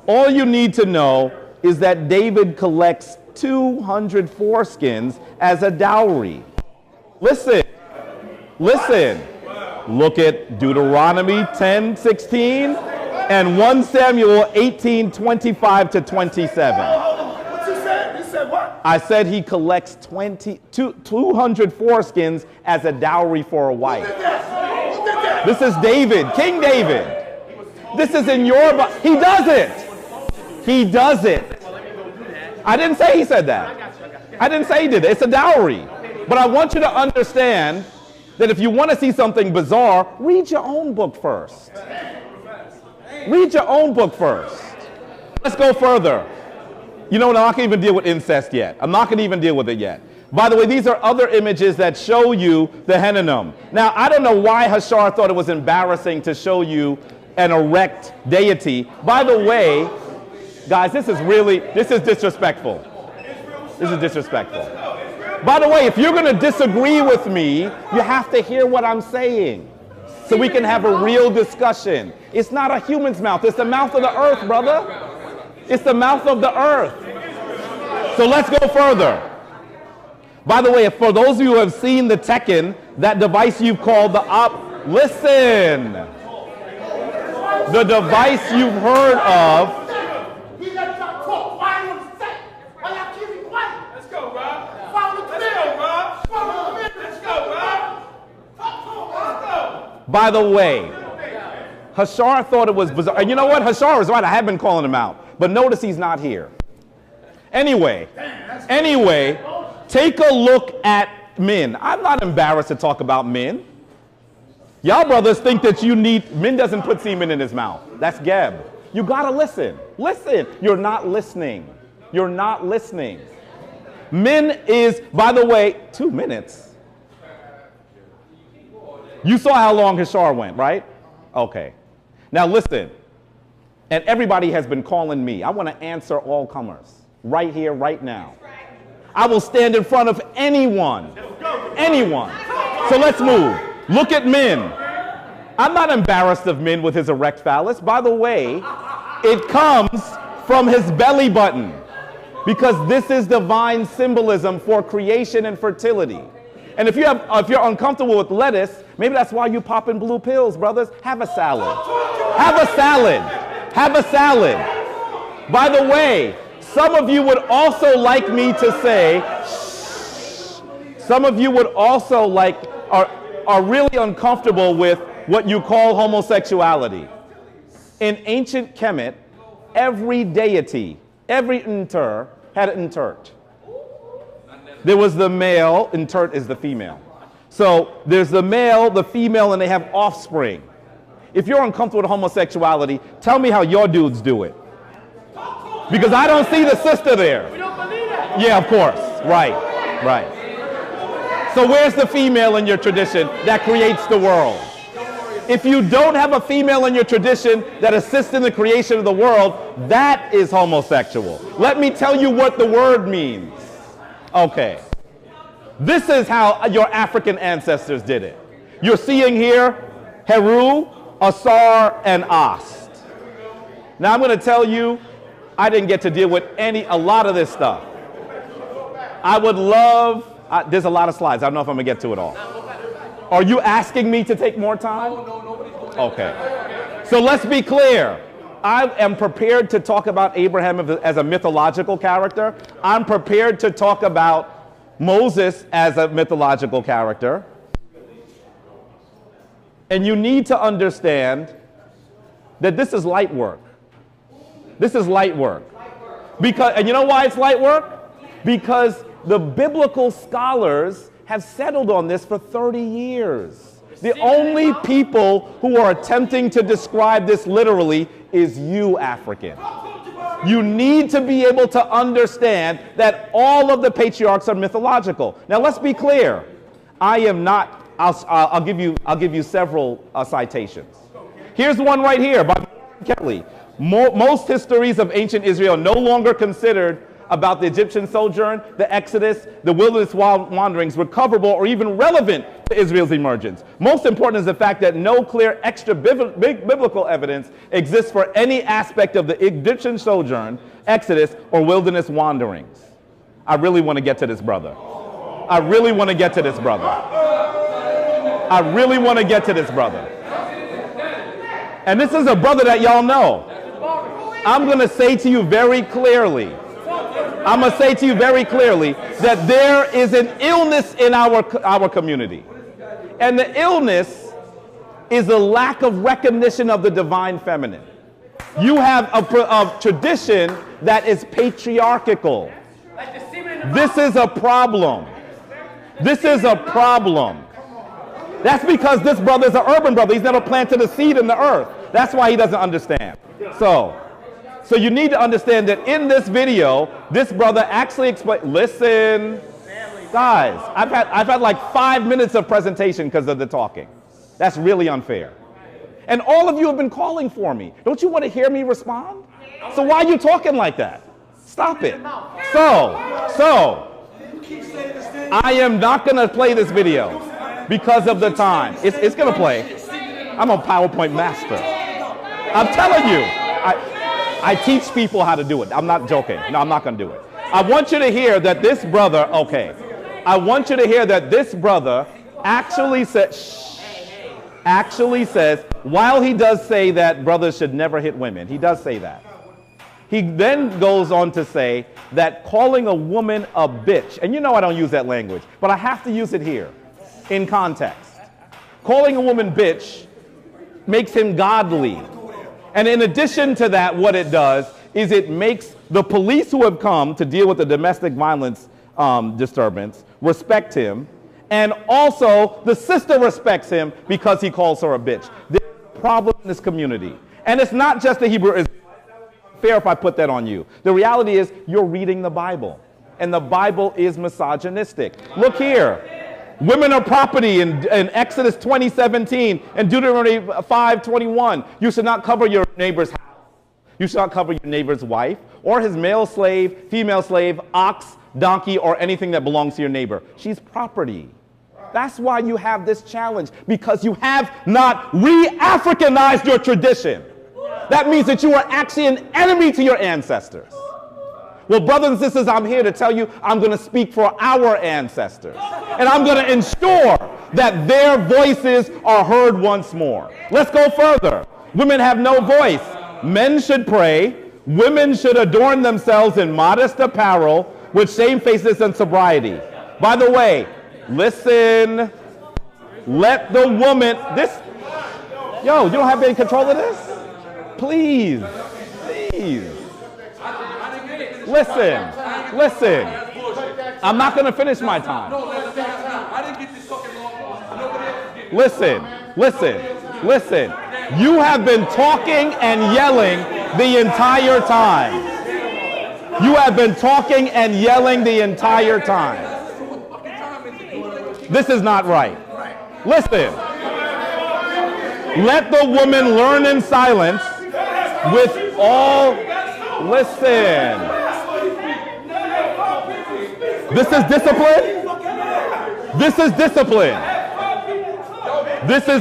All you need to know is that David collects 200 foreskins as a dowry. Listen. Look at Deuteronomy 10:16 and 1 Samuel 18:25 to 27. What you said? You said what? I said he collects 200 foreskins as a dowry for a wife. Who did that? This is David, King David. This is in your Bible. He does it. He does it. I didn't say he said that. I didn't say he did it. It's a dowry. But I want you to understand that if you want to see something bizarre, read your own book first. Read your own book first. Let's go further. You know what? I'm not going to even deal with incest yet. I'm not going to even deal with it yet. By the way, these are other images that show you the Hinnom. Now, I don't know why Hashar thought it was embarrassing to show you an erect deity. By the way, guys, this is disrespectful. This is disrespectful. By the way, if you're going to disagree with me, you have to hear what I'm saying so we can have a real discussion. It's not a human's mouth. It's the mouth of the earth, brother. It's the mouth of the earth. So let's go further. By the way, for those of you who have seen the Tekken, that device you've called listen. The device you've heard of. By the way, Hashar thought it was bizarre. And you know what? Hashar is right. I have been calling him out. But notice he's not here. Anyway, take a look at men. I'm not embarrassed to talk about men. Y'all brothers think that men doesn't put semen in his mouth. That's Geb. You gotta listen. Listen. You're not listening. You're not listening. Men is, by the way, 2 minutes. You saw how long Hashar went, right? Okay. Now listen. And everybody has been calling me. I want to answer all comers. Right here, right now. I will stand in front of anyone. Anyone. So let's move. Look at men. I'm not embarrassed of men with his erect phallus. By the way, it comes from his belly button. Because this is divine symbolism for creation and fertility. And if you're uncomfortable with lettuce, maybe that's why you popping blue pills, brothers. Have a salad. Have a salad. Have a salad. By the way, some of you would also like me to say, some of you would also are really uncomfortable with what you call homosexuality. In ancient Kemet, every deity, every Nter had an Ntert. There was the male, Ntert is the female. So there's the male, the female, and they have offspring. If you're uncomfortable with homosexuality, tell me how your dudes do it. Because I don't see the sister there. We don't believe that. Yeah, of course. Right. So where's the female in your tradition that creates the world? If you don't have a female in your tradition that assists in the creation of the world, that is homosexual. Let me tell you what the word means. Okay. This is how your African ancestors did it. You're seeing here Heru, Asar, and Ast. Now I'm going to tell you, I didn't get to deal with a lot of this stuff. I would love, there's a lot of slides. I don't know if I'm going to get to it all. Are you asking me to take more time? Okay. So let's be clear. I am prepared to talk about Abraham as a mythological character. I'm prepared to talk about Moses as a mythological character. And you need to understand that this is light work. This is light work. And you know why it's light work? Because the biblical scholars have settled on this for 30 years. The only people who are attempting to describe this literally is you, African. You need to be able to understand that all of the patriarchs are mythological. Now let's be clear. I am not, I'll give you several citations. Here's one right here by Kelly. Most histories of ancient Israel are no longer considered about the Egyptian sojourn, the Exodus, the wilderness wanderings recoverable or even relevant to Israel's emergence. Most important is the fact that no clear extra biblical evidence exists for any aspect of the Egyptian sojourn, Exodus, or wilderness wanderings. I really want to get to this brother. I really want to get to this brother. I really want to get to this brother. And this is a brother that y'all know. I'm going to say to you very clearly, that there is an illness in our community. And the illness is a lack of recognition of the divine feminine. You have a tradition that is patriarchal. This is a problem. This is a problem. That's because this brother is an urban brother. He's never planted a seed in the earth. That's why he doesn't understand. So you need to understand that in this video, this brother actually explained, listen, guys, I've had like 5 minutes of presentation because of the talking. That's really unfair. And all of you have been calling for me. Don't you want to hear me respond? So why are you talking like that? Stop it. So, I am not going to play this video because of the time. It's going to play. I'm a PowerPoint master. I'm telling you. I teach people how to do it. I'm not joking. No, I'm not going to do it. I want you to hear that this brother, I want you to hear that this brother actually says, while he does say that brothers should never hit women, he does say that. He then goes on to say that calling a woman a bitch, and you know I don't use that language, but I have to use it here in context. Calling a woman bitch makes him godly. And in addition to that, what it does is it makes the police who have come to deal with the domestic violence disturbance respect him. And also, the sister respects him because he calls her a bitch. There's a problem in this community. And it's not just the Hebrew Israelites. That would be unfair if I put that on you. The reality is, you're reading the Bible. And the Bible is misogynistic. Look here. Women are property in Exodus 20:17 and Deuteronomy 5:21. You should not cover your neighbor's house. You should not cover your neighbor's wife or his male slave, female slave, ox, donkey, or anything that belongs to your neighbor. She's property. That's why you have this challenge, because you have not re-Africanized your tradition. That means that you are actually an enemy to your ancestors. Well, brothers and sisters, I'm here to tell you I'm going to speak for our ancestors. And I'm going to ensure that their voices are heard once more. Let's go further. Women have no voice. Men should pray. Women should adorn themselves in modest apparel with shamefacedness and sobriety. By the way, listen. Let the woman... Yo, you don't have any control of this? Please. Listen. I'm not going to finish my time. Listen. You have been talking and yelling the entire time. This is not right. Listen. Let the woman learn in silence with all... Listen. This is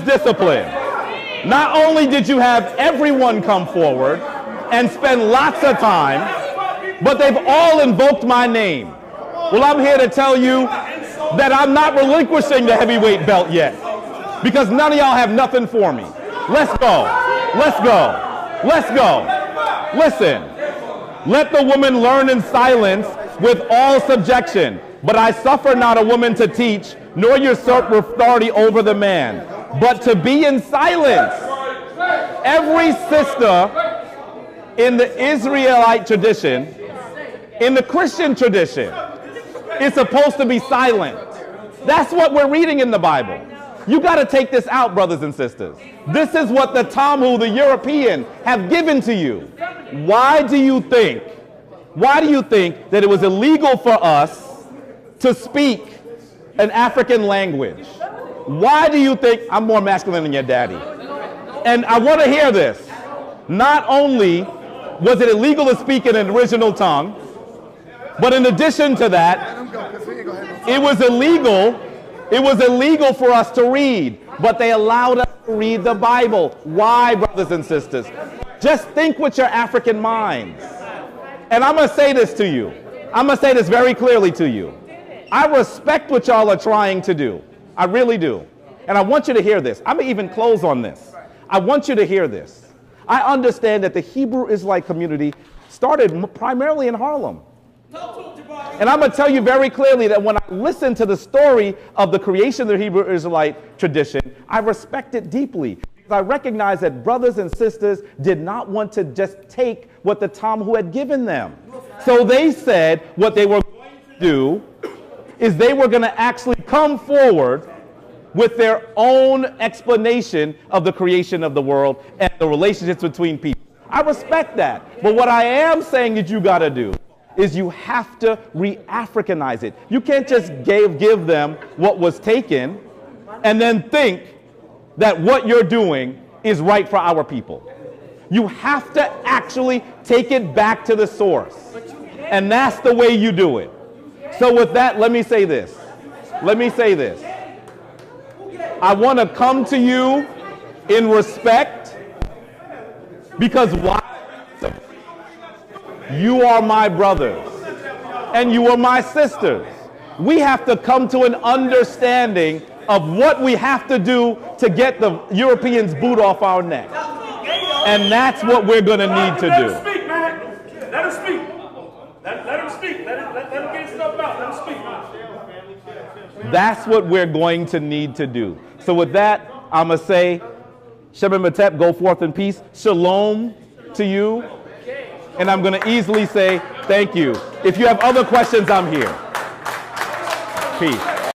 discipline. Not only did you have everyone come forward and spend lots of time, but they've all invoked my name. Well, I'm here to tell you that I'm not relinquishing the heavyweight belt yet, because none of y'all have nothing for me. Let's go. Listen. Let the woman learn in silence with all subjection. But I suffer not a woman to teach, nor usurp authority over the man, but to be in silence. Every sister in the Israelite tradition, in the Christian tradition, is supposed to be silent. That's what we're reading in the Bible. You got to take this out, brothers and sisters. This is what the Talmud, the European, have given to you. Why do you think that it was illegal for us to speak an African language? Why do you think I'm more masculine than your daddy? And I want to hear this. Not only was it illegal to speak in an original tongue, But in addition to that, Let him go, 'cause he ain't gonna have no it was illegal. It was illegal for us to read, but they allowed us to read the Bible. Why, brothers and sisters? Just think with your African minds. And I'm going to say this to you. I'm going to say this very clearly to you. I respect what y'all are trying to do. I really do. And I want you to hear this. I'm going to even close on this. I want you to hear this. I understand that the Hebrew Israelite community started primarily in Harlem. And I'm going to tell you very clearly that when I listen to the story of the creation of the Hebrew Israelite tradition, I respect it deeply. Because I recognize that brothers and sisters did not want to just take what the Talmud had given them. So they said what they were going to do is they were going to actually come forward with their own explanation of the creation of the world and the relationships between people. I respect that. But what I am saying that you got to do is you have to re-Africanize it. You can't just give them what was taken and then think that what you're doing is right for our people. You have to actually take it back to the source. And that's the way you do it. So with that, let me say this. Let me say this. I want to come to you in respect because why? You are my brothers and you are my sisters. We have to come to an understanding of what we have to do to get the Europeans' boot off our neck. And that's what we're going to need to do. Let him speak, man. Let him speak. Let him speak. Let him get his stuff out. Let him speak. That's what we're going to need to do. So with that, I'm going to say, Shema Matep, go forth in peace. Shalom to you. And I'm going to easily say thank you. If you have other questions, I'm here. Peace.